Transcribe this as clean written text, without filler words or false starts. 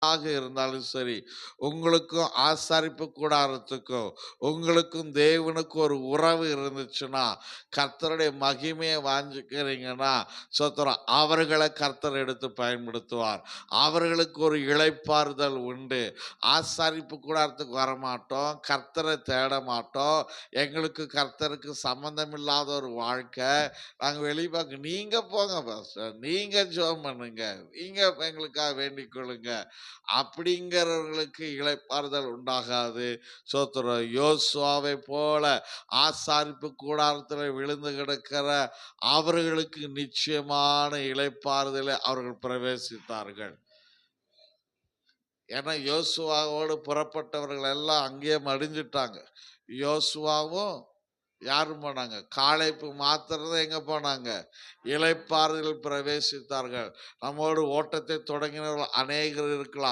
ஆக இருந்தாலும் சரி, உங்களுக்கும் ஆசாரிப்பு கூடாரத்துக்கும், உங்களுக்கும் தேவனுக்கும் ஒரு உறவு இருந்துச்சுன்னா, கர்த்தருடைய மகிமையை வாஞ்சிக்கிறீங்கன்னா, ஸ்தோத்திரம் அவர்கள கர்த்தர் எடுத்து பயன்படுத்துவார். அவர்களுக்கு ஒரு இளைப்பாறுதல் உண்டு. ஆசாரிப்பு கூடாரத்துக்கு வரமாட்டோம், கர்த்தரை தேட மாட்டோம். எங்களுக்கு கர்த்தருக்கு சம்மந்தமில்லாத ஒரு வாழ்க்கை. நாங்க வெளிய பார்க்க நீங்க போங்க பாஸ்டர், நீங்க ஜெபம் பண்ணுங்க, நீங்க எங்களுக்காக வேண்டிக் கொள்ளுங்க. அப்படிங்கிறவர்களுக்கு இளைப்பாறுதல் உண்டாகாது. ஸ்தோத்திரம். யோசுவாவை போல ஆசாரிப்பு கூடாரத்தில் விழுந்து கிடக்கிற அவர்களுக்கு நிச்சயமான இளைப்பாறுதலை அவர்கள் பிரவேசித்தார்கள். ஏன்னா யோசுவாவோடு புறப்பட்டவர்கள் எல்லாம் அங்கேயே மடிஞ்சிட்டாங்க. யோசுவாவும் யாரும் போனாங்க, காலேப்பு மாத்திரம் தான் எங்க போனாங்க, இளைப்பாறுதல் பிரவேசித்தார்கள். நம்மோடு ஓட்டத்தை தொடங்கினவர்கள் அநேகர் இருக்கலாம்.